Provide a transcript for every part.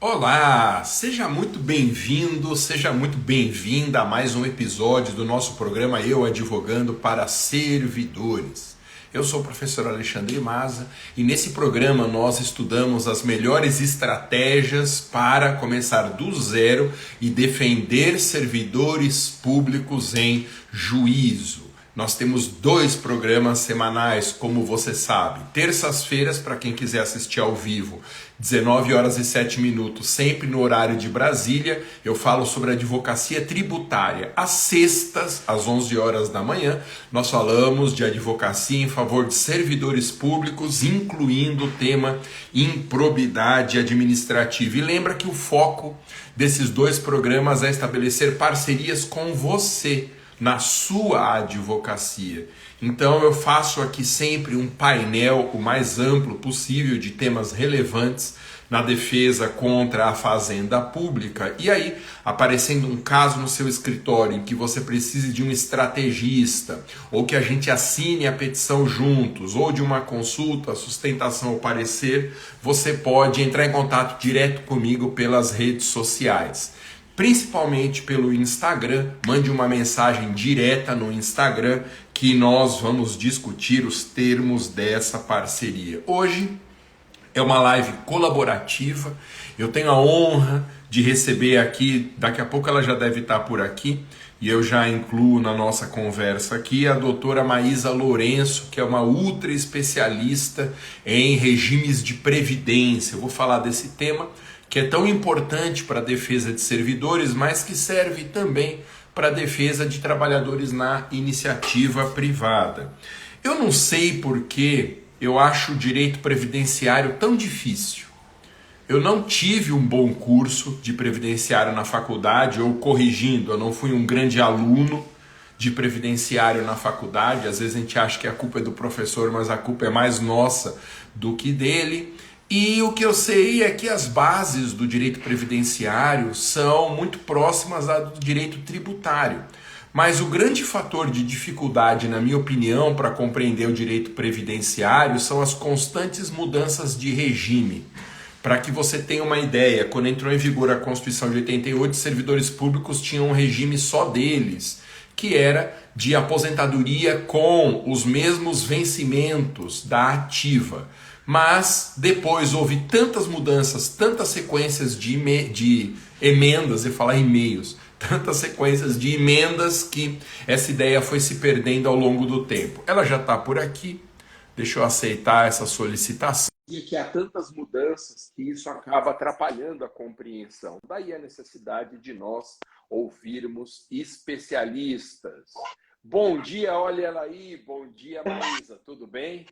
Olá, seja muito bem-vindo, seja muito bem-vinda a mais um episódio do nosso programa Eu Advogando para Servidores. Eu sou o professor Alexandre Maza e nesse programa nós estudamos as melhores estratégias para começar do zero e defender servidores públicos em juízo. Nós temos 2 programas semanais, como você sabe. Terças-feiras, para quem quiser assistir ao vivo, 19 horas e 7 minutos, sempre no horário de Brasília, eu falo sobre advocacia tributária. Às sextas, às 11 horas da manhã, nós falamos de advocacia em favor de servidores públicos, incluindo o tema improbidade administrativa. E lembra que o foco desses 2 programas é estabelecer parcerias com você na sua advocacia. Então eu faço aqui sempre um painel o mais amplo possível de temas relevantes na defesa contra a fazenda pública. E aí, aparecendo um caso no seu escritório em que você precise de um estrategista, ou que a gente assine a petição juntos, ou de uma consulta, sustentação ou parecer, você pode entrar em contato direto comigo pelas redes sociais. Principalmente pelo Instagram, mande uma mensagem direta no Instagram que nós vamos discutir os termos dessa parceria. Hoje é uma live colaborativa, eu tenho a honra de receber aqui, daqui a pouco ela já deve estar por aqui, e eu já incluo na nossa conversa aqui a doutora Maísa Lourenço, que é uma ultra especialista em regimes de previdência. Eu vou falar desse tema que é tão importante para a defesa de servidores, mas que serve também para a defesa de trabalhadores na iniciativa privada. Eu não sei por que eu acho o direito previdenciário tão difícil. Eu não tive um bom curso de previdenciário na faculdade, ou corrigindo, eu não fui um grande aluno de previdenciário na faculdade. Às vezes a gente acha que a culpa é do professor, mas a culpa é mais nossa do que dele. E o que eu sei é que as bases do direito previdenciário são muito próximas à do direito tributário. Mas o grande fator de dificuldade, na minha opinião, para compreender o direito previdenciário são as constantes mudanças de regime. Para que você tenha uma ideia, quando entrou em vigor a Constituição de 88, os servidores públicos tinham um regime só deles, que era de aposentadoria com os mesmos vencimentos da ativa. Mas depois houve tantas mudanças, tantas sequências de emendas, e falar e-mails, tantas sequências de emendas que essa ideia foi se perdendo ao longo do tempo. Ela já está por aqui, deixa eu aceitar essa solicitação. E que há tantas mudanças que isso acaba atrapalhando a compreensão. Daí a necessidade de nós ouvirmos especialistas. Bom dia, olha ela aí, bom dia, Maísa, tudo bem?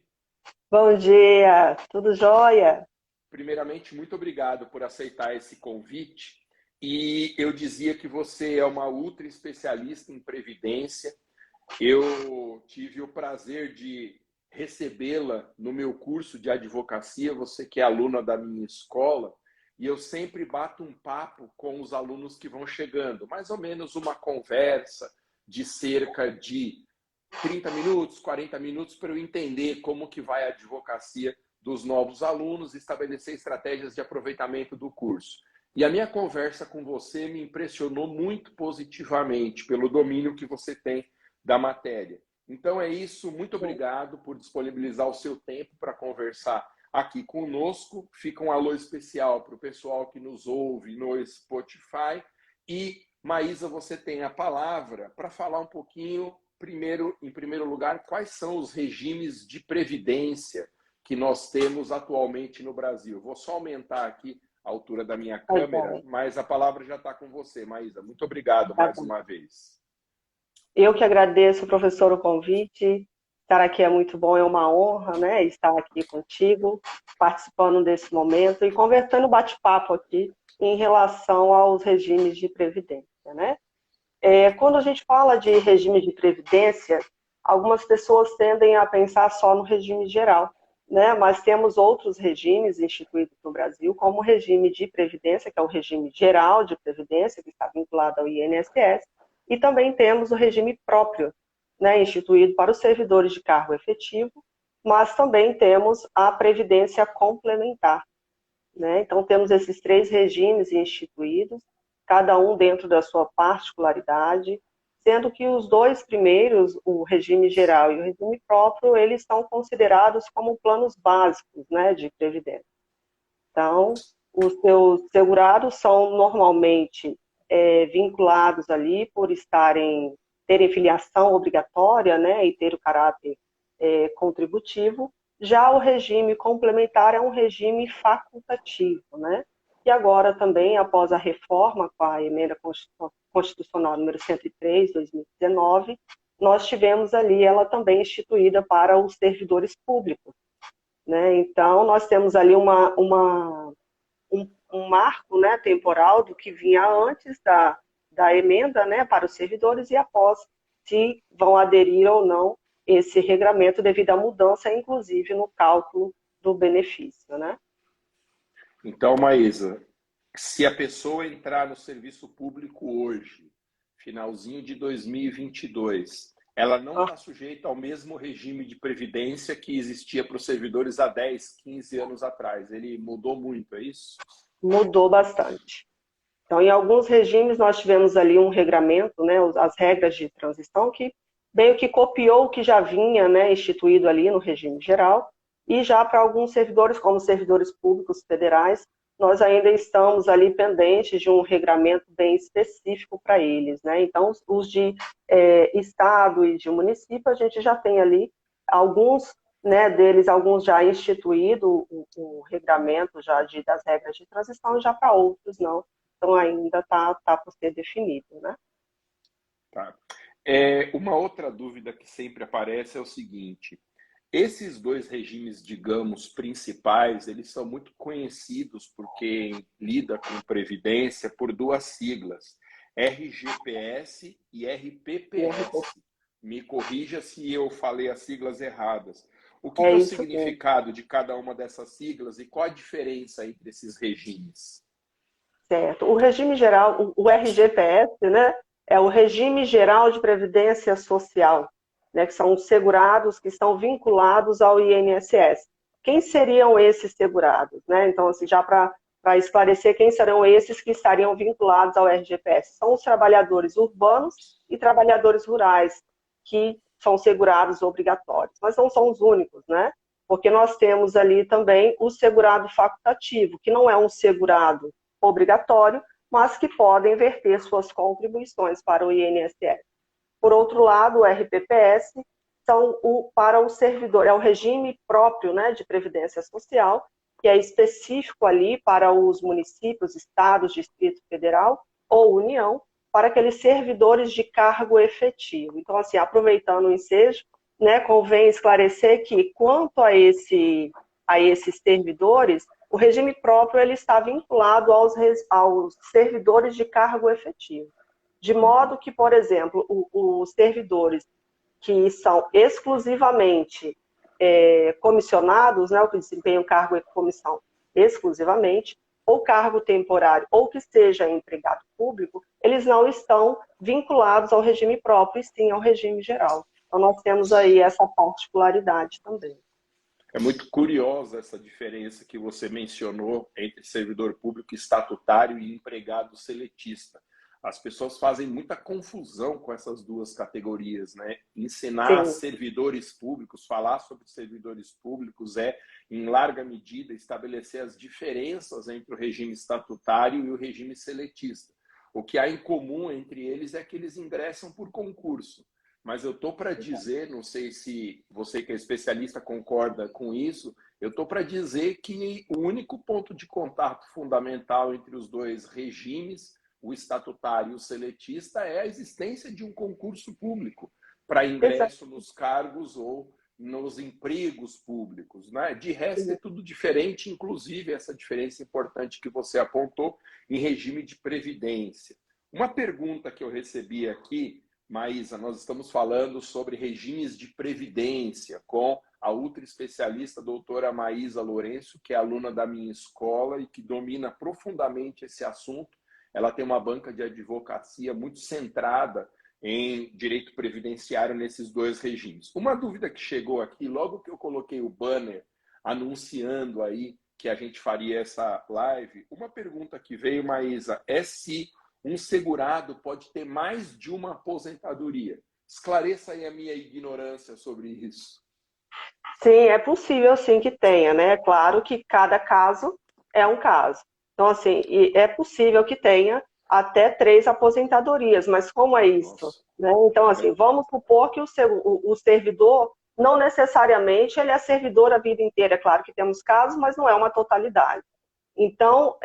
Bom dia, tudo jóia? Primeiramente, muito obrigado por aceitar esse convite. E eu dizia que você é uma ultra especialista em previdência. Eu tive o prazer de recebê-la no meu curso de advocacia, você que é aluna da minha escola, e eu sempre bato um papo com os alunos que vão chegando, mais ou menos uma conversa de cerca de 30 minutos, 40 minutos, para eu entender como que vai a advocacia dos novos alunos e estabelecer estratégias de aproveitamento do curso. E a minha conversa com você me impressionou muito positivamente pelo domínio que você tem da matéria. Então é isso, muito obrigado por disponibilizar o seu tempo para conversar aqui conosco. Fica um alô especial para o pessoal que nos ouve no Spotify. E, Maísa, você tem a palavra para falar um pouquinho, em primeiro lugar, quais são os regimes de previdência que nós temos atualmente no Brasil. Vou só aumentar aqui a altura da minha Tá câmera, bom, mas a palavra já está com você, Maísa. Muito obrigado tá mais bom. uma vez. Eu que agradeço, professor, o convite. Estar aqui é muito bom, é uma honra, né? Estar aqui contigo, participando desse momento e conversando bate-papo aqui em relação aos regimes de previdência, né? Quando a gente fala de regime de previdência, algumas pessoas tendem a pensar só no regime geral, né? Mas temos outros regimes instituídos no Brasil, como o regime de previdência, que é o regime geral de previdência, que está vinculado ao INSS, e também temos o regime próprio, né? Instituído para os servidores de cargo efetivo, mas também temos a previdência complementar, né? Então, temos esses 3 regimes instituídos, cada um dentro da sua particularidade, sendo que os 2 primeiros, o regime geral e o regime próprio, eles são considerados como planos básicos, né, de previdência. Então, os seus segurados são normalmente vinculados ali por terem filiação obrigatória, né, e ter o caráter contributivo. Já o regime complementar é um regime facultativo, né? E agora também, após a reforma com a emenda constitucional número 103, 2019, nós tivemos ali ela também instituída para os servidores públicos, né? Então, nós temos ali um marco, né, temporal do que vinha antes da emenda, né, para os servidores e após, se vão aderir ou não esse regramento devido à mudança, inclusive no cálculo do benefício, né? Então, Maísa, se a pessoa entrar no serviço público hoje, finalzinho de 2022, ela não está sujeita ao mesmo regime de previdência que existia para os servidores há 10, 15 anos atrás. Ele mudou muito, é isso? Mudou bastante. Então, em alguns regimes, nós tivemos ali um regramento, né, as regras de transição, que meio que copiou o que já vinha, né, instituído ali no regime geral, e já para alguns servidores, como servidores públicos federais, nós ainda estamos ali pendentes de um regramento bem específico para eles, né? Então, os de estado e de município, a gente já tem ali alguns, né, deles, alguns já instituído o regramento já das regras de transição, e já para outros não. Então, ainda está por ser definido, né? Tá. Uma outra dúvida que sempre aparece é o seguinte: esses 2 regimes, digamos, principais, eles são muito conhecidos por quem lida com previdência por 2 siglas, RGPS e RPPS. Me corrija se eu falei as siglas erradas. O que é o significado de cada uma dessas siglas e qual a diferença entre esses regimes? Certo. O regime geral, o RGPS, né, é o Regime Geral de Previdência Social, né, que são os segurados que estão vinculados ao INSS. Quem seriam esses segurados, né? Então, assim, já para esclarecer quem serão esses que estariam vinculados ao RGPS. São os trabalhadores urbanos e trabalhadores rurais, que são segurados obrigatórios. Mas não são os únicos, né? Porque nós temos ali também o segurado facultativo, que não é um segurado obrigatório, mas que podem verter suas contribuições para o INSS. Por outro lado, o RPPS para o servidor, é o regime próprio, né, de previdência social, que é específico ali para os municípios, estados, Distrito Federal ou União, para aqueles servidores de cargo efetivo. Então, assim, aproveitando o ensejo, né, convém esclarecer que, quanto a esses servidores, o regime próprio ele está vinculado aos servidores de cargo efetivo. De modo que, por exemplo, os servidores que são exclusivamente comissionados, né, o que desempenham cargo e comissão exclusivamente, ou cargo temporário, ou que seja empregado público, eles não estão vinculados ao regime próprio, e sim ao regime geral. Então, nós temos aí essa particularidade também. É muito curiosa essa diferença que você mencionou entre servidor público estatutário e empregado seletista. As pessoas fazem muita confusão com essas 2 categorias, né? Ensinar servidores públicos, falar sobre servidores públicos em larga medida, estabelecer as diferenças entre o regime estatutário e o regime seletista. O que há em comum entre eles é que eles ingressam por concurso. Mas eu estou para dizer, não sei se você que é especialista concorda com isso, eu estou para dizer que o único ponto de contato fundamental entre os 2 regimes, o estatutário e o seletista, é a existência de um concurso público para ingresso nos cargos ou nos empregos públicos, né? De resto é tudo diferente, inclusive essa diferença importante que você apontou em regime de previdência. Uma pergunta que eu recebi aqui, Maísa, nós estamos falando sobre regimes de previdência com a ultra especialista doutora Maísa Lourenço, que é aluna da minha escola e que domina profundamente esse assunto. Ela tem uma banca de advocacia muito centrada em direito previdenciário nesses 2 regimes. Uma dúvida que chegou aqui, logo que eu coloquei o banner anunciando aí que a gente faria essa live, uma pergunta que veio, Maísa, é se um segurado pode ter mais de uma aposentadoria. Esclareça aí a minha ignorância sobre isso. Sim, é possível sim que tenha, né? É claro que cada caso é um caso. Então, assim, é possível que tenha até 3 aposentadorias, mas como é isso? Nossa. Né? Então, assim, vamos supor que o servidor, não necessariamente ele é servidor a vida inteira. É claro que temos casos, mas não é uma totalidade. Então,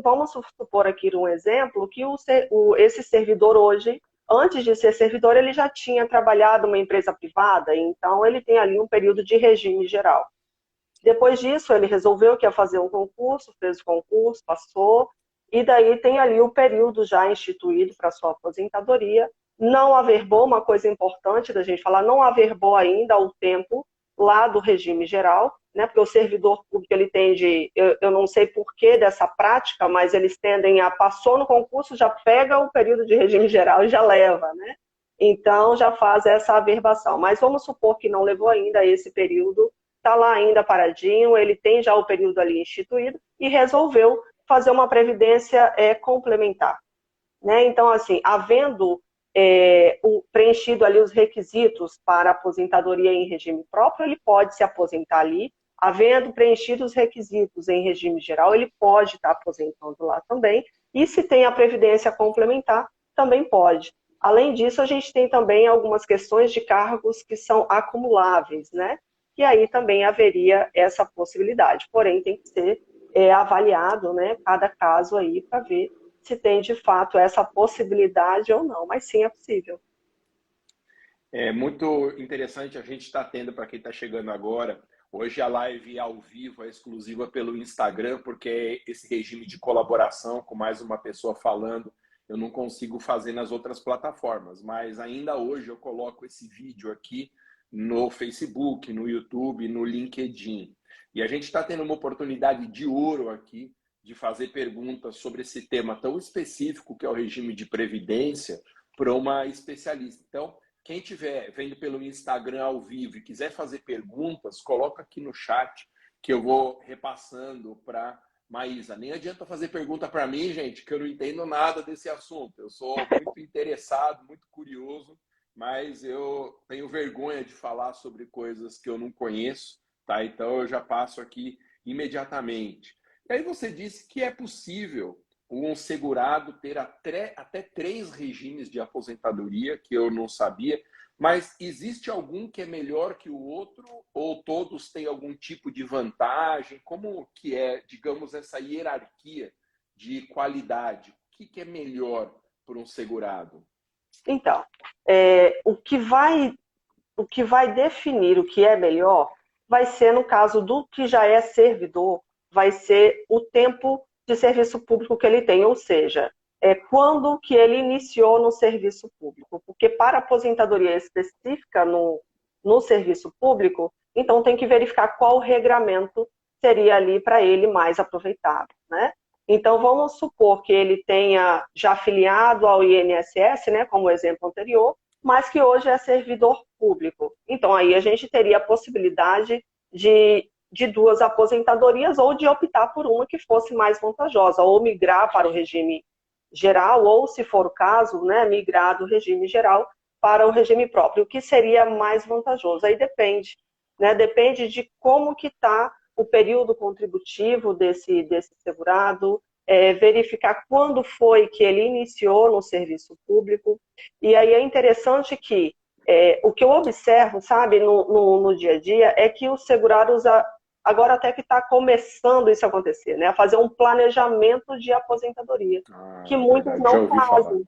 vamos supor aqui um exemplo, que esse servidor hoje, antes de ser servidor, ele já tinha trabalhado numa empresa privada, então ele tem ali um período de regime geral. Depois disso, ele resolveu que ia fazer um concurso, fez o concurso, passou, e daí tem ali o período já instituído para sua aposentadoria. Não averbou, uma coisa importante da gente falar, não averbou ainda o tempo lá do regime geral, né? Porque o servidor público ele tende, eu não sei porquê dessa prática, mas eles tendem a passou no concurso, já pega o período de regime geral e já leva, né? Então já faz essa averbação. Mas vamos supor que não levou ainda esse período, está lá ainda paradinho, ele tem já o período ali instituído e resolveu fazer uma previdência complementar. Né? Então, assim, havendo preenchido ali os requisitos para aposentadoria em regime próprio, ele pode se aposentar ali. Havendo preenchido os requisitos em regime geral, ele pode estar aposentando lá também. E se tem a previdência complementar, também pode. Além disso, a gente tem também algumas questões de cargos que são acumuláveis, né? E aí também haveria essa possibilidade. Porém, tem que ser avaliado, né, cada caso aí para ver se tem de fato essa possibilidade ou não, mas sim é possível. É muito interessante a gente estar tendo, para quem está chegando agora, hoje a live ao vivo é exclusiva pelo Instagram, porque esse regime de colaboração com mais uma pessoa falando, eu não consigo fazer nas outras plataformas, mas ainda hoje eu coloco esse vídeo aqui no Facebook, no YouTube, no LinkedIn. E a gente está tendo uma oportunidade de ouro aqui de fazer perguntas sobre esse tema tão específico que é o regime de previdência para uma especialista. Então, quem estiver vendo pelo Instagram ao vivo e quiser fazer perguntas, coloca aqui no chat que eu vou repassando para Maísa. Nem adianta fazer pergunta para mim, gente, que eu não entendo nada desse assunto. Eu sou muito interessado, muito curioso, mas eu tenho vergonha de falar sobre coisas que eu não conheço, tá? Então eu já passo aqui imediatamente. E aí você disse que é possível um segurado ter até 3 regimes de aposentadoria, que eu não sabia, mas existe algum que é melhor que o outro ou todos têm algum tipo de vantagem? Como que é, digamos, essa hierarquia de qualidade? O que é melhor para um segurado? Então, o que vai definir o que é melhor vai ser, no caso do que já é servidor, vai ser o tempo de serviço público que ele tem, ou seja, quando que ele iniciou no serviço público. Porque para aposentadoria específica no serviço público, então tem que verificar qual regramento seria ali para ele mais aproveitável, né? Então, vamos supor que ele tenha já filiado ao INSS, né, como o exemplo anterior, mas que hoje é servidor público. Então, aí a gente teria a possibilidade de 2 aposentadorias ou de optar por uma que fosse mais vantajosa, ou migrar para o regime geral, ou, se for o caso, né, migrar do regime geral para o regime próprio, o que seria mais vantajoso. Aí depende, né, depende de como que está o período contributivo desse segurado, verificar quando foi que ele iniciou no serviço público. E aí é interessante que o que eu observo, sabe, no dia a dia, é que os segurados, agora até que está começando isso a acontecer, né, a fazer um planejamento de aposentadoria, que muitos Verdade, já não ouvi falar. fazem,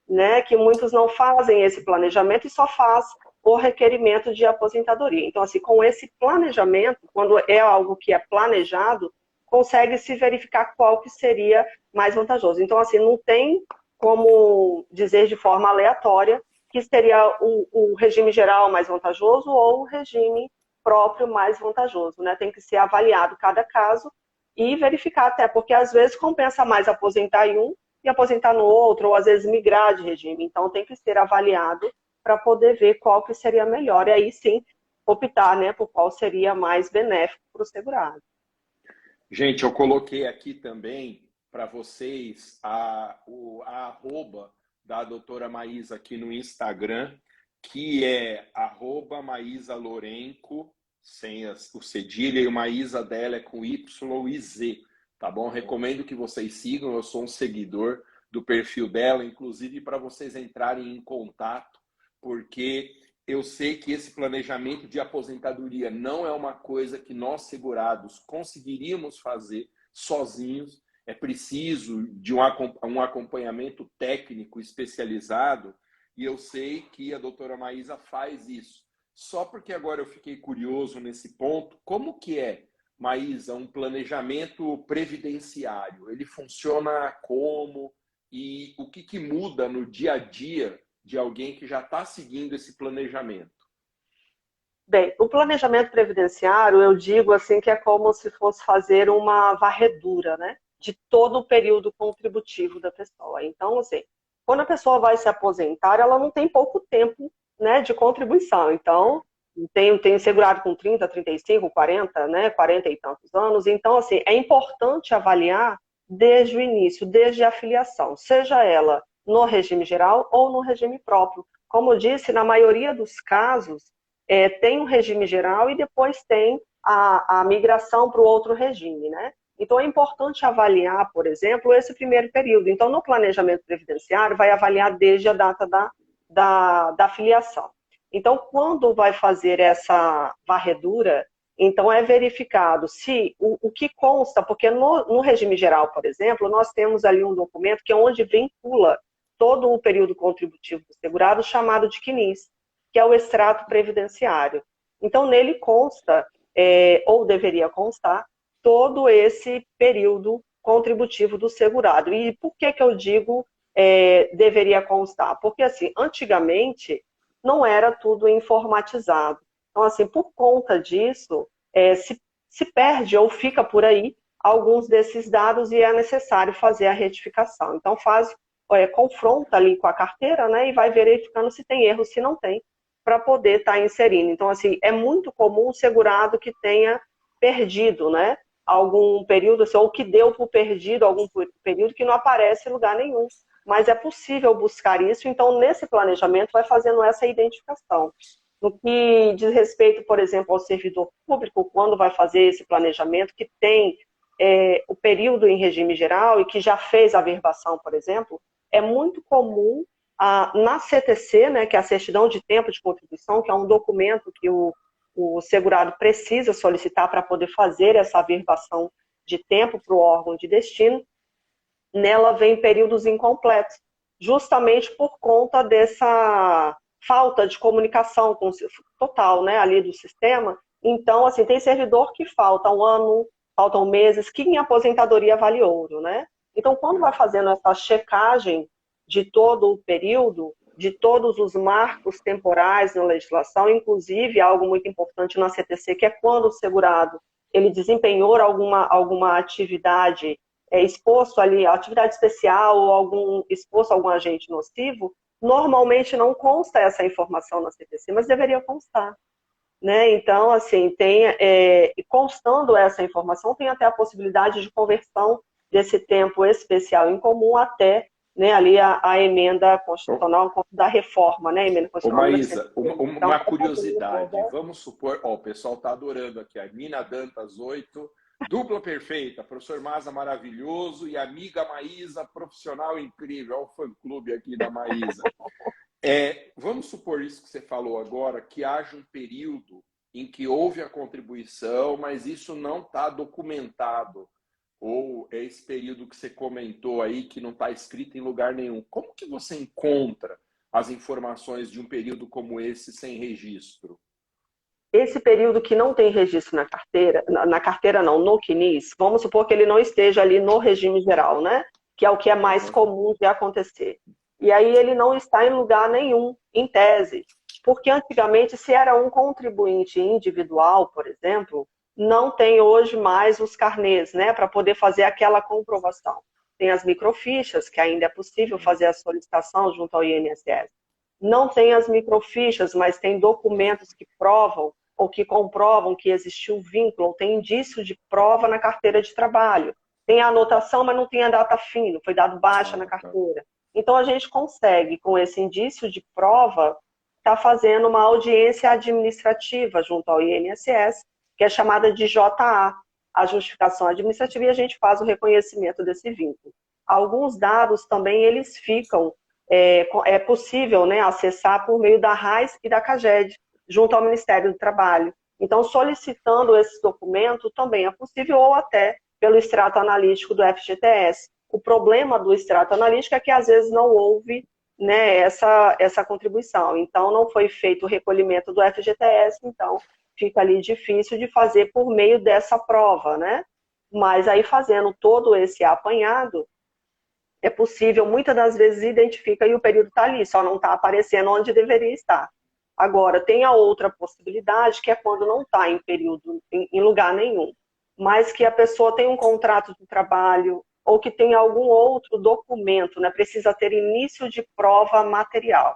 né, que muitos não fazem esse planejamento e só faz o requerimento de aposentadoria. Então, assim, com esse planejamento, quando é algo que é planejado, consegue se verificar qual que seria mais vantajoso. Então, assim, não tem como dizer de forma aleatória que seria o regime geral mais vantajoso ou o regime próprio mais vantajoso, né? Tem que ser avaliado cada caso e verificar até, porque às vezes compensa mais aposentar em um e aposentar no outro, ou às vezes migrar de regime. Então, tem que ser avaliado para poder ver qual que seria melhor. E aí sim, optar, né, por qual seria mais benéfico para o segurado. Gente, eu coloquei aqui também para vocês a arroba da doutora Maísa aqui no Instagram, que é arroba Maísa Lorenco, sem o cedilha, e o Maísa dela é com Y e Z, tá bom? Recomendo que vocês sigam, eu sou um seguidor do perfil dela, inclusive para vocês entrarem em contato, porque eu sei que esse planejamento de aposentadoria não é uma coisa que nós segurados conseguiríamos fazer sozinhos. É preciso de um acompanhamento técnico especializado e eu sei que a doutora Maísa faz isso. Só porque agora eu fiquei curioso nesse ponto, como que é, Maísa, um planejamento previdenciário? Ele funciona como? E o que muda no dia a dia de alguém que já está seguindo esse planejamento? Bem, o planejamento previdenciário, eu digo assim que é como se fosse fazer uma varredura, né, de todo o período contributivo da pessoa. Então, assim, quando a pessoa vai se aposentar, ela não tem pouco tempo, né, de contribuição. Então, tem segurado com 30, 35, 40, né, 40 e tantos anos. Então, assim, é importante avaliar desde o início, desde a filiação, seja ela no regime geral ou no regime próprio. Como eu disse, na maioria dos casos, tem um regime geral e depois tem a migração para o outro regime, né? Então, é importante avaliar, por exemplo, esse primeiro período. Então, no planejamento previdenciário, vai avaliar desde a data da filiação. Então, quando vai fazer essa varredura, então é verificado se o que consta, porque no regime geral, por exemplo, nós temos ali um documento que é onde vincula todo o período contributivo do segurado, chamado de CNIS, que é o extrato previdenciário. Então, nele consta, ou deveria constar, todo esse período contributivo do segurado. E por que eu digo deveria constar? Porque, assim, antigamente não era tudo informatizado. Então, assim, por conta disso, se perde ou fica por aí alguns desses dados e é necessário fazer a retificação. Então, confronta ali com a carteira, né, e vai verificando se tem erro, se não tem, para poder estar inserindo. Então, assim, é muito comum o segurado que tenha perdido, né, algum período, assim, ou que deu por perdido algum período que não aparece em lugar nenhum. Mas é possível buscar isso, então, nesse planejamento, vai fazendo essa identificação. No que diz respeito, por exemplo, ao servidor público, quando vai fazer esse planejamento, que tem o período em regime geral e que já fez a verbação, por exemplo, é muito comum na CTC, né, que é a certidão de tempo de contribuição, que é um documento que o segurado precisa solicitar para poder fazer essa averbação de tempo para o órgão de destino, nela vem períodos incompletos, justamente por conta dessa falta de comunicação total, né, ali do sistema. Então, assim, tem servidor que falta um ano, faltam meses, que em aposentadoria vale ouro, né? Então, quando vai fazendo essa checagem de todo o período, de todos os marcos temporais na legislação, inclusive algo muito importante na CTC, que é quando o segurado ele desempenhou alguma atividade exposto ali, atividade especial ou exposto a algum agente nocivo, normalmente não consta essa informação na CTC, mas deveria constar. Né? Então, assim, constando essa informação, tem até a possibilidade de conversão desse tempo especial em comum até, né, ali a emenda constitucional da reforma, né, emenda constitucional. Ô, Maísa, uma curiosidade, vamos supor, o pessoal está adorando aqui, a Nina Dantas 8, dupla perfeita, professor Maza maravilhoso e amiga Maísa, profissional incrível, olha o fã-clube aqui da Maísa. Vamos supor isso que você falou agora, que haja um período em que houve a contribuição, mas isso não está documentado, ou é esse período que você comentou aí que não está escrito em lugar nenhum. Como que você encontra as informações de um período como esse sem registro? Esse período que não tem registro na carteira não, no CNIS, vamos supor que ele não esteja ali no regime geral, né? Que é o que é mais comum de acontecer. E aí ele não está em lugar nenhum, em tese. Porque antigamente, se era um contribuinte individual, por exemplo, não tem hoje mais os carnês, né, para poder fazer aquela comprovação. Tem as microfichas, que ainda é possível fazer a solicitação junto ao INSS. Não tem as microfichas, mas tem documentos que provam ou que comprovam que existiu vínculo, ou tem indício de prova na carteira de trabalho. Tem a anotação, mas não tem a data fim, não foi dado baixa na carteira. Então, a gente consegue, com esse indício de prova, estar fazendo uma audiência administrativa junto ao INSS, que é chamada de JA, a justificação administrativa, e a gente faz o reconhecimento desse vínculo. Alguns dados também, eles ficam, é possível, né, acessar por meio da RAIS e da CAGED, junto ao Ministério do Trabalho. Então, solicitando esses documentos também é possível, ou até pelo extrato analítico do FGTS. O problema do extrato analítico é que, às vezes, não houve, né, essa contribuição. Então, não foi feito o recolhimento do FGTS, então fica ali difícil de fazer por meio dessa prova, né? Mas aí, fazendo todo esse apanhado, é possível, muitas das vezes, identifica e o período está ali, só não está aparecendo onde deveria estar. Agora, tem a outra possibilidade, que é quando não está em período, em lugar nenhum, mas que a pessoa tem um contrato de trabalho ou que tem algum outro documento, né? Precisa ter início de prova material.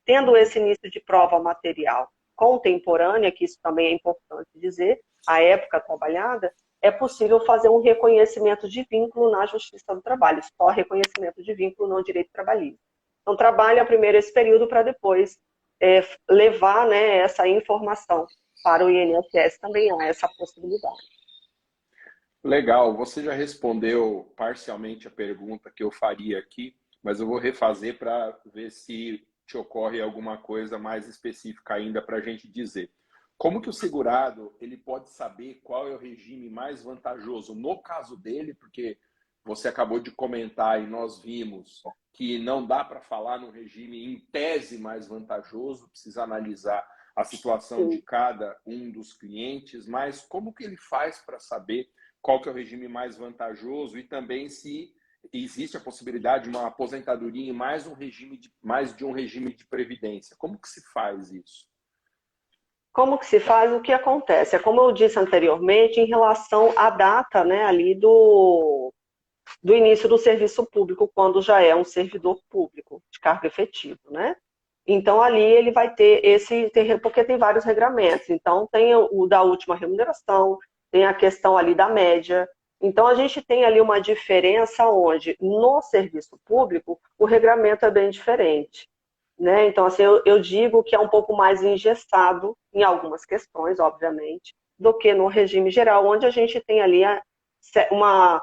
Tendo esse início de prova material contemporânea, que isso também é importante dizer, a época trabalhada, é possível fazer um reconhecimento de vínculo na Justiça do Trabalho, só reconhecimento de vínculo no direito trabalhista. Então, trabalha primeiro esse período para depois levar, né, essa informação para o INSS, também há essa possibilidade. Legal, você já respondeu parcialmente a pergunta que eu faria aqui, mas eu vou refazer para ver se te ocorre alguma coisa mais específica ainda para a gente dizer. Como que o segurado ele pode saber qual é o regime mais vantajoso no caso dele, porque você acabou de comentar e nós vimos que não dá para falar no regime em tese mais vantajoso, precisa analisar a situação de cada um dos clientes, mas como que ele faz para saber qual que é o regime mais vantajoso e também se existe a possibilidade de uma aposentadoria em mais de um regime de previdência? Como que se faz isso? Como que se faz? O que acontece? É como eu disse anteriormente, em relação à data, né, ali do início do serviço público, quando já é um servidor público de cargo efetivo, né? Então, ali ele vai ter porque tem vários regramentos. Então, tem o da última remuneração, tem a questão ali da média. Então, a gente tem ali uma diferença onde, no serviço público, o regramento é bem diferente, né? Então, assim, eu digo que é um pouco mais engessado, em algumas questões, obviamente, do que no regime geral, onde a gente tem ali uma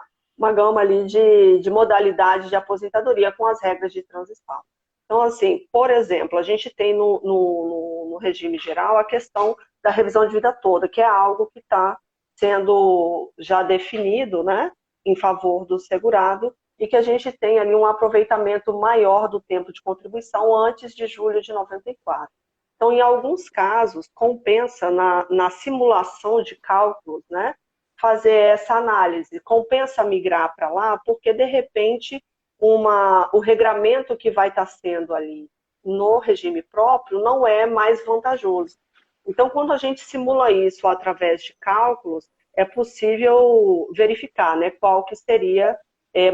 gama ali de modalidades de aposentadoria com as regras de transição. Então, assim, por exemplo, a gente tem no regime geral a questão da revisão de vida toda, que é algo que está sendo já definido, né, em favor do segurado, e que a gente tem ali um aproveitamento maior do tempo de contribuição antes de julho de 94. Então, em alguns casos, compensa na simulação de cálculos, né, fazer essa análise. Compensa migrar para lá, porque, de repente, o regramento que vai estar sendo ali no regime próprio não é mais vantajoso. Então, quando a gente simula isso através de cálculos, é possível verificar, né, qual que seria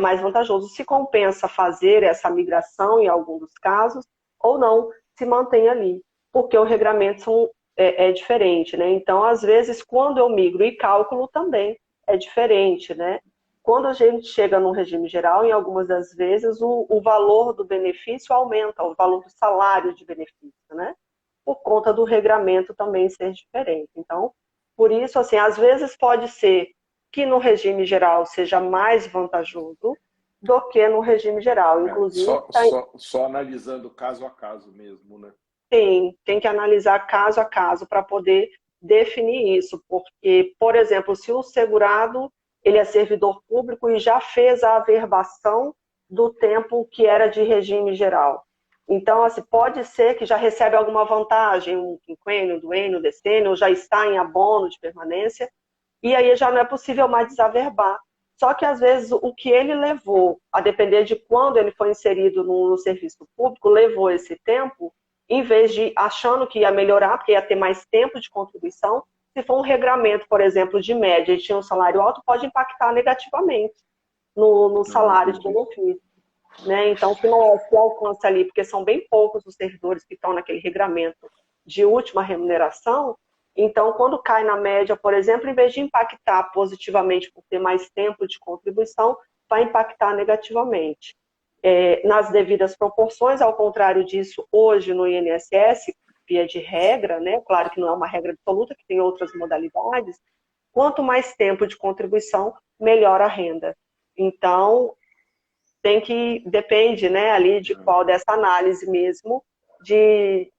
mais vantajoso, se compensa fazer essa migração em algum dos casos, ou não, se mantém ali, porque o regramento é diferente, né? Então, às vezes, quando eu migro e cálculo também é diferente, né? Quando a gente chega no regime geral, em algumas das vezes, o valor do benefício aumenta, o valor do salário de benefício, né? Por conta do regramento também ser diferente. Então, por isso, assim, às vezes pode ser que no regime geral seja mais vantajoso do que no regime geral. Inclusive, só analisando caso a caso mesmo, né? Tem que analisar caso a caso para poder definir isso, porque, por exemplo, se o segurado ele é servidor público e já fez a averbação do tempo que era de regime geral. Então, assim, pode ser que já recebe alguma vantagem, um quinquênio, duênio, decênio, ou já está em abono de permanência, e aí já não é possível mais desaverbar. Só que, às vezes, o que ele levou, a depender de quando ele foi inserido no serviço público, levou esse tempo, em vez de achando que ia melhorar, porque ia ter mais tempo de contribuição, se for um regramento, por exemplo, de média, e tinha um salário alto, pode impactar negativamente no salário de benefício. Né? Então, se não se alcança ali, porque são bem poucos os servidores que estão naquele regramento de última remuneração, Então, quando cai na média, por exemplo, em vez de impactar positivamente por ter mais tempo de contribuição, vai impactar negativamente. Nas devidas proporções, ao contrário disso, hoje no INSS, via de regra, né? Claro que não é uma regra absoluta, que tem outras modalidades, quanto mais tempo de contribuição, melhor a renda. Então, depende, né, ali de qual dessa análise mesmo, de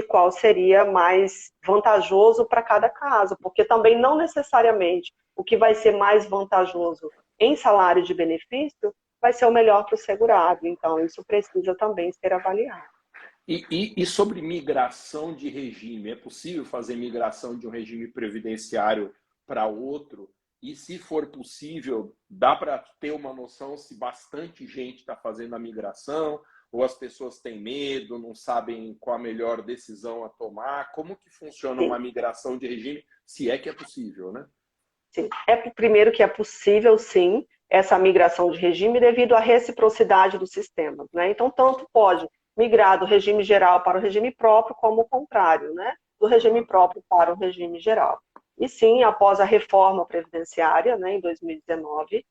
qual seria mais vantajoso para cada caso, porque também não necessariamente o que vai ser mais vantajoso em salário de benefício vai ser o melhor para o segurado. Então, isso precisa também ser avaliado. E sobre migração de regime, é possível fazer migração de um regime previdenciário para outro? E se for possível, dá para ter uma noção se bastante gente está fazendo a migração, ou as pessoas têm medo, não sabem qual a melhor decisão a tomar? Como que funciona uma migração de regime, se é que é possível, né? Sim. Primeiro que é possível, sim, essa migração de regime devido à reciprocidade dos sistemas, né? Então, tanto pode migrar do regime geral para o regime próprio, como o contrário, né? Do regime próprio para o regime geral. E sim, após a reforma previdenciária, né, em 2019,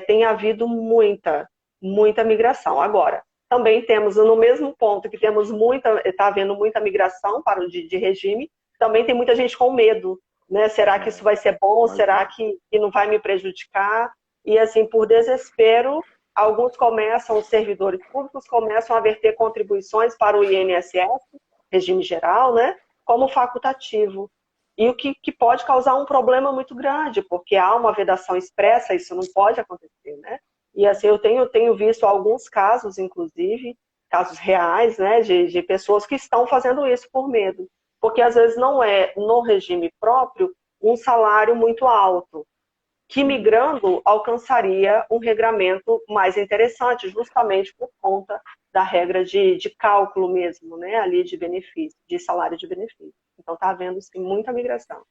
tem havido muita migração. Agora, também temos, no mesmo ponto que está havendo muita migração para o de regime, também tem muita gente com medo, né? Será que isso vai ser bom? Será que não vai me prejudicar? E assim, por desespero, os servidores públicos começam a verter contribuições para o INSS, regime geral, né? Como facultativo. E o que pode causar um problema muito grande, porque há uma vedação expressa, isso não pode acontecer, né? E assim, eu tenho visto alguns casos, inclusive, casos reais, né, de pessoas que estão fazendo isso por medo. Porque às vezes não é no regime próprio um salário muito alto, que migrando alcançaria um regramento mais interessante, justamente por conta da regra de cálculo mesmo, né, ali de benefício, de salário de benefício. Então está havendo sim muita migração.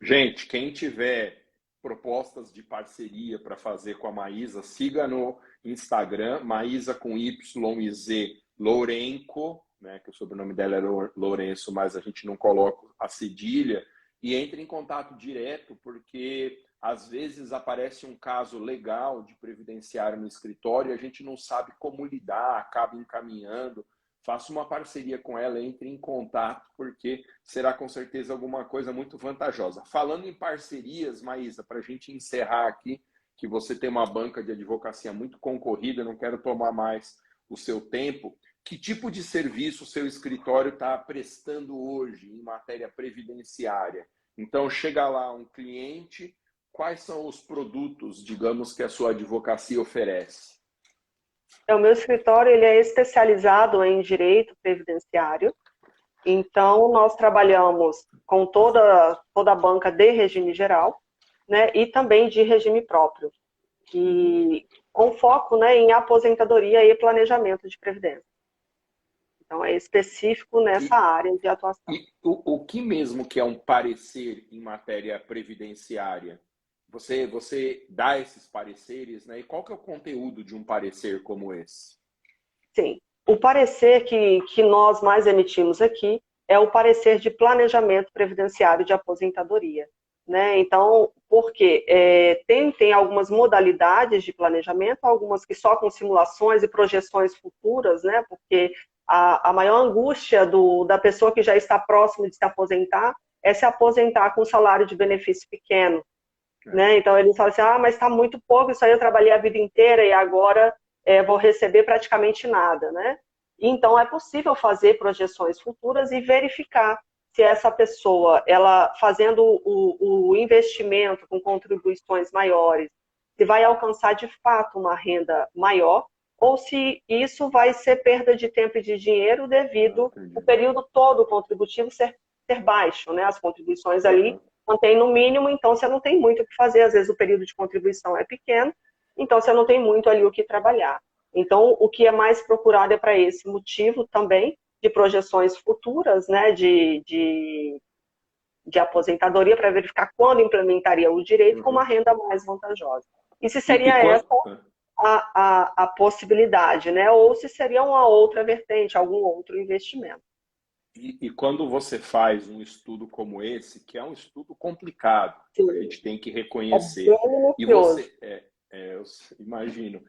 Gente, quem tiver propostas de parceria para fazer com a Maísa, siga no Instagram, Maísa com Y e Z Lourenco, né, que o sobrenome dela é Lourenço, mas a gente não coloca a cedilha, e entre em contato direto, porque às vezes aparece um caso legal de previdenciário no escritório e a gente não sabe como lidar, acaba encaminhando. Faça uma parceria com ela, entre em contato, porque será com certeza alguma coisa muito vantajosa. Falando em parcerias, Maísa, para a gente encerrar aqui, que você tem uma banca de advocacia muito concorrida, não quero tomar mais o seu tempo. Que tipo de serviço o seu escritório está prestando hoje em matéria previdenciária? Então, chega lá um cliente, quais são os produtos, digamos, que a sua advocacia oferece? O meu escritório ele é especializado em direito previdenciário, então nós trabalhamos com toda a banca de regime geral, né, e também de regime próprio, com foco, né, em aposentadoria e planejamento de previdência. Então é específico nessa área de atuação. E o que mesmo que é um parecer em matéria previdenciária? Você dá esses pareceres, né? E qual que é o conteúdo de um parecer como esse? Sim. O parecer que nós mais emitimos aqui é o parecer de planejamento previdenciário de aposentadoria, né? Então, porque tem algumas modalidades de planejamento, algumas que só com simulações e projeções futuras, né? Porque a maior angústia da pessoa que já está próximo de se aposentar é se aposentar com salário de benefício pequeno, né? Então, eles falam assim, mas está muito pouco, isso aí eu trabalhei a vida inteira e agora vou receber praticamente nada, né? Então, é possível fazer projeções futuras e verificar se essa pessoa, ela fazendo o investimento com contribuições maiores, se vai alcançar de fato uma renda maior, ou se isso vai ser perda de tempo e de dinheiro devido ao período todo contributivo ser baixo, né? As contribuições ali mantém no mínimo, então você não tem muito o que fazer, às vezes o período de contribuição é pequeno, então você não tem muito ali o que trabalhar. Então, o que é mais procurado é para esse motivo também, de projeções futuras, né, de aposentadoria, para verificar quando implementaria o direito com uma renda mais vantajosa. E se seria essa a possibilidade, né, ou se seria uma outra vertente, algum outro investimento. E quando você faz um estudo como esse, que é um estudo complicado, a Sim, gente tem que é reconhecer, bem e minucioso. você, eu imagino,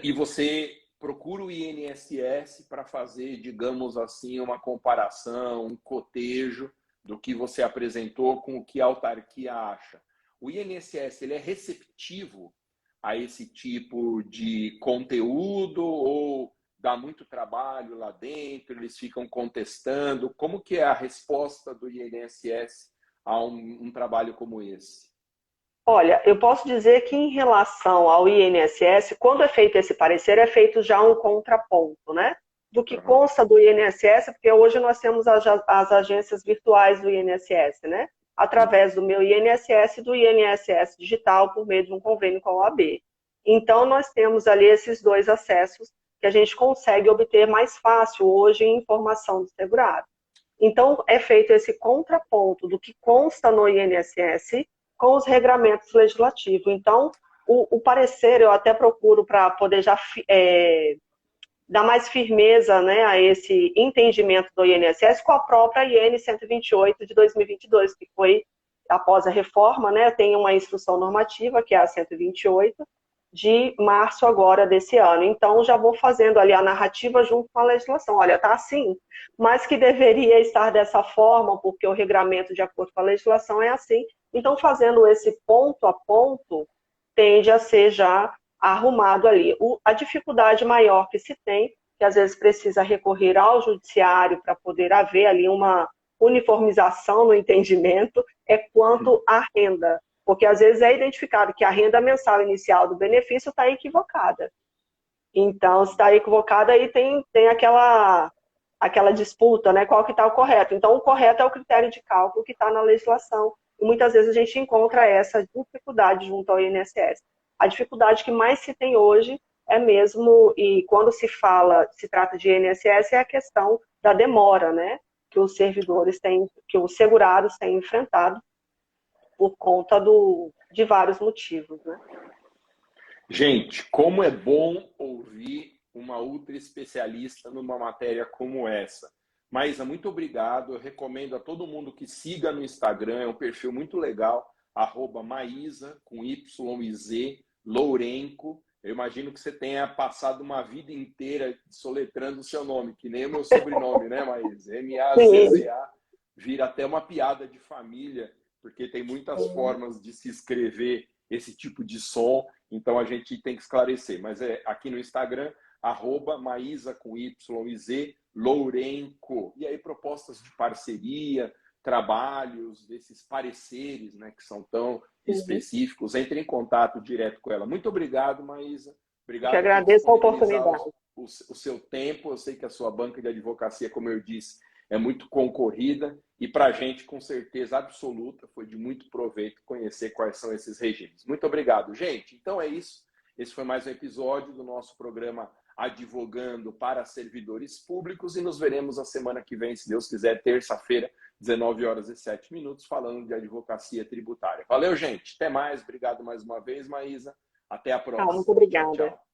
e você procura o INSS para fazer, digamos assim, uma comparação, um cotejo do que você apresentou com o que a autarquia acha. O INSS, ele é receptivo a esse tipo de conteúdo ou dá muito trabalho lá dentro, eles ficam contestando? Como que é a resposta do INSS a um trabalho como esse? Olha, eu posso dizer que em relação ao INSS, quando é feito esse parecer, é feito já um contraponto, né? Do que Uhum. consta do INSS, porque hoje nós temos as agências virtuais do INSS, né? Através do meu INSS e do INSS digital, por meio de um convênio com a OAB. Então, nós temos ali esses dois acessos que a gente consegue obter mais fácil hoje em informação do segurado. Então, é feito esse contraponto do que consta no INSS com os regramentos legislativos. Então, o parecer eu até procuro para poder já dar mais firmeza, né, a esse entendimento do INSS com a própria IN 128 de 2022, que foi após a reforma, né, tem uma instrução normativa, que é a 128, de março agora desse ano. Então, já vou fazendo ali a narrativa junto com a legislação. Olha, tá assim, mas que deveria estar dessa forma, porque o regramento, de acordo com a legislação, é assim. Então, fazendo esse ponto a ponto, tende a ser já arrumado ali. A dificuldade maior que se tem, que às vezes precisa recorrer ao judiciário para poder haver ali uma uniformização no entendimento, é quanto à renda. Porque às vezes é identificado que a renda mensal inicial do benefício está equivocada. Então, se está equivocada, aí tem aquela disputa, né? Qual que está o correto. Então, o correto é o critério de cálculo que está na legislação. E muitas vezes a gente encontra essa dificuldade junto ao INSS. A dificuldade que mais se tem hoje é mesmo, e quando se trata de INSS, é a questão da demora, né? Que os servidores têm, que os segurados têm enfrentado por conta de vários motivos, né? Gente, como é bom ouvir uma ultra especialista numa matéria como essa. Maísa, muito obrigado. Eu recomendo a todo mundo que siga no Instagram, é um perfil muito legal, @Maísa, com Y e Z, Lourenco. Eu imagino que você tenha passado uma vida inteira soletrando o seu nome, que nem o meu sobrenome, né, Maísa? Sim. Mazza. Vira até uma piada de família, porque tem muitas formas de se escrever esse tipo de som, então a gente tem que esclarecer. Mas é aqui no Instagram, @Maísa com Y e Z, Lourenco. E aí propostas de parceria, trabalhos, desses pareceres, né, que são tão Uhum. específicos. Entre em contato direto com ela. Muito obrigado, Maísa. Eu que Obrigado por agradeço a disponibilizar oportunidade. o seu tempo. Eu sei que a sua banca de advocacia, como eu disse, é muito concorrida e para a gente, com certeza absoluta, foi de muito proveito conhecer quais são esses regimes. Muito obrigado, gente. Então é isso. Esse foi mais um episódio do nosso programa Advogando para Servidores Públicos e nos veremos a semana que vem, se Deus quiser, terça-feira, 19h07, falando de advocacia tributária. Valeu, gente. Até mais. Obrigado mais uma vez, Maísa. Até a Tá, muito próxima. Tchau, obrigada. tchau.